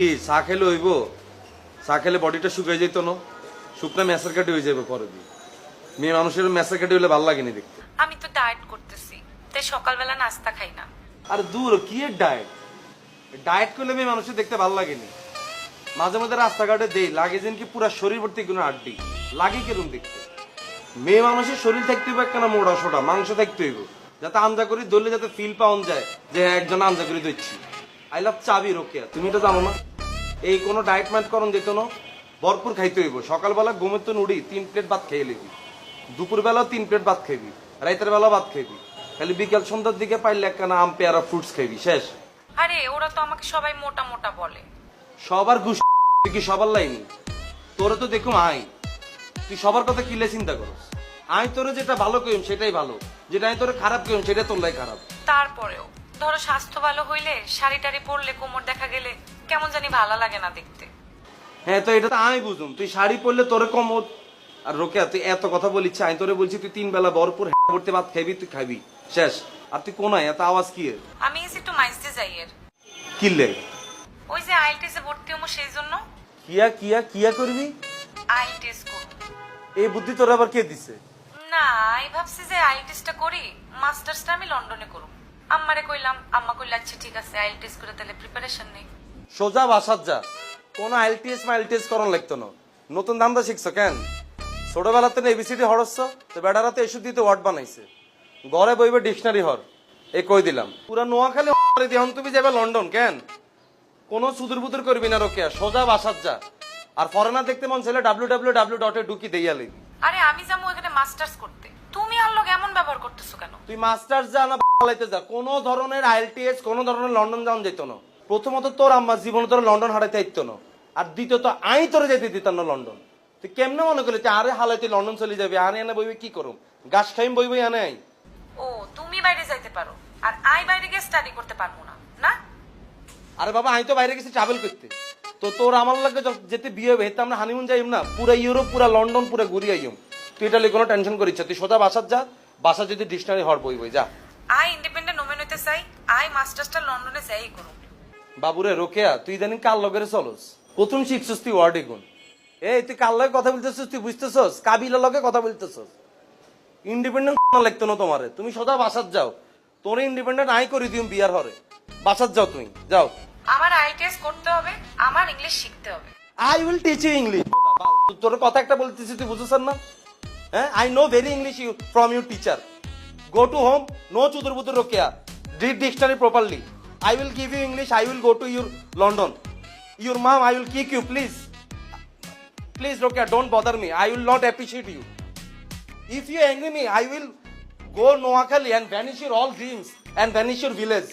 কি চা খেলে হইব? চা খেলে বডিটা শুকিয়ে যেত না, শুকনা ম্যাসার কাটি হয়ে যাবে পরে দিয়ে। মেয়ে মানুষের ম্যাসার কাটি হলে ভালো লাগেনি দেখতে। আমি তো ডায়েট করতেছি, তাই সকালবেলা নাস্তা খাই না। আর দূর কি এর ডায়েট? ডায়েট করলে মেয়ে মানুষের দেখতে ভালো লাগেনি। মাঝে মধ্যে রাস্তাঘাটে দেই লাগে যেন কি পুরা শরীর ভর্তি কোনো আড্ডি লাগে কিরম দেখতে। মেয়ে মানুষের শরীর থাকতে হইব একখানা মোটা সোটা মাংস থাকতে হইব, যাতে আমজা করি ধরলে যাতে ফিল পাওয়া যায় যে হ্যাঁ, একজন আমজা করে দিচ্ছি। আই লাভ চাবি রোকেয়া, তুমি এটা জানো না? এই কোনো ডায়েট ম্যাট করন যেত না, ভরপুর খাইতে হইব। সকালবেলা ঘুমের তো নুড়ি 3 প্লেট ভাত খেয়ে নিবি, দুপুরবেলাও 3 প্লেট ভাত খাইবি, রাতের বেলা ভাত খাইবি, খালি বিকেল সন্ধ্যার দিকে পাইলে একখানা আম পেয়ারা ফ্রুটস খাইবি, শেষ। আরে ওরা তো আমাকে সবাই মোটা মোটা বলে। সবার ঘুষ কি সবার লাইনি? তোরে তো দেখুম আই, তুই সবার কথা কিলে চিন্তা করস। আই তোরে যেটা ভালো কইম সেটাই ভালো, যেটা আমি তোরে খারাপ কইম সেটা তোর লাই খারাপ। তারপরেও ধরো স্বাস্থ্য ভালো হইলে শাড়ি টাড়ি পরলে কোমর দেখা গেলে কেমন জানি ভালো লাগে না দেখতে। হ্যাঁ তো এটা তো আমি বুঝুম, তুই শাড়ি পরলে তোরে কমত। আর রোকেয়া তুই এত কথা বলিচ্ছে, আমি তোরে বলছি তুই 3 বেলা ভরপুর হ্যাঁ ভর্তি ভাত খাইবি, তুই খাইবি, শেষ। আর তুই কোনায় এত আওয়াজ কি এর? আমি এসে একটু মাইজতে যাই এর। কিনলে ওই যে আইএলটিএস এ ভর্তি হবো সেই জন্য। কিয়া কিয়া কিয়া করবি? আইএলটিএস করব। এই বুদ্ধি তোর আবার কে দিছে? না, আমি ভাবছি যে আইএলটিএসটা করি, মাস্টার্সটা আমি লন্ডনে করব। আম্মারে কইলাম, আম্মা কইল আচ্ছা ঠিক আছে আইএলটিএস করে তাহলে প্রিপারেশন নেই। সোজা বাসাত যা, কোন আইএলটিএস মাইলটিএস করন লাগতো না। নতুন ধান্দা শিখছো কেন? ছোটবেলাতে এবিসিডি হরস্য তো বেড়ারাতে এসব দিতে ওয়ার্ড বানাইছে, ঘরে বইবে ডিকশনারি হর। এ কই দিলাম পুরা নোয়াখালী দিহন, তুমি যাবে লন্ডন কেন? কোনো সুদূর বুদুর করবি না রোকেয়া, সোজা বাসাত যা। আর ফরেনার দেখতে মন চাইলে www.e ঢুকি দেইয়ালি। আরে আমি যাবো এখানে মাস্টার্স করতে, তুমি আর লোক এমন ব্যবহার করতেছো কেন? তুই মাস্টার্স যা না পালাইতে যা, কোনো ধরনের আইএলটিএস কোনো ধরনের লন্ডন যাওয়া যেত না। প্রথমত তোর আম্মা জীবনে তোর লন্ডন হারাইতে আইতো না, আর দ্বিতীয়ত আই তোরে যেতে দিতাম না লন্ডন। তুই কেমনে মনে করলি তুই আরে হালাই তুই লন্ডন চলে যাবি? আনে এনে বইবি কি করুম, গাছ খাইম বইবই আনে আই। ও তুমি বাইরে যাইতে পারো আর আই বাইরে গিয়ে স্টাডি করতে পারবো না, না? আরে বাবা আমি তো বাইরে গেছি ট্রাভেল করতে, তো তোর আমার লাগে যেতে বিয়ে হবে হেতে আমরা হানিমুন যাইম না, পুরা ইউরোপ পুরা লন্ডন পুরা ঘুরি আইম। তুই এটা কোনো টেনশন করিস, তুই সোজা বাসাত যা, বাসা যদি ডিকশনারি হর বই বই যা। আই ইন্ডিপেন্ডেন্ট ওমেন হইতে চাই, আই মাস্টার্সটা লন্ডনে যাই করুন। বাবুরে রোকেয়া তুই জানি কার লগের চলস, প্রথম শিখছিস তুই ওয়ার্ড এগুন। এই তুই কার লগে কথা বলতেছিস? তুই বুঝতেছস কাবিলার লগে কথা বলতেছস। ইন্ডিপেন্ডেন্ট লাগতো না তোমারে, তুমি সোজা বাসাত যাও। তোর ইন্ডিপেন্ডেন্ট আই করে দিম বিয়ার হরে, বাসাত যাও তুমি যাও। আমার আইটিএস করতে হবে, আমার ইংলিশ শিখতে হবে। I will teach you English. তোর কথা একটা বলতেছি তুই বুঝছস না? হ্যাঁ, I know very English you from your teacher. Go to home, no চুদুর বুদুর Rokeya, read dictionary properly. I will give you English. I will go to your London. Your mom, I will kick you, please. Please, Rokia, don't bother me. I will not appreciate you. If you angry me, I will go Noakhali and vanish your all dreams and vanish your village.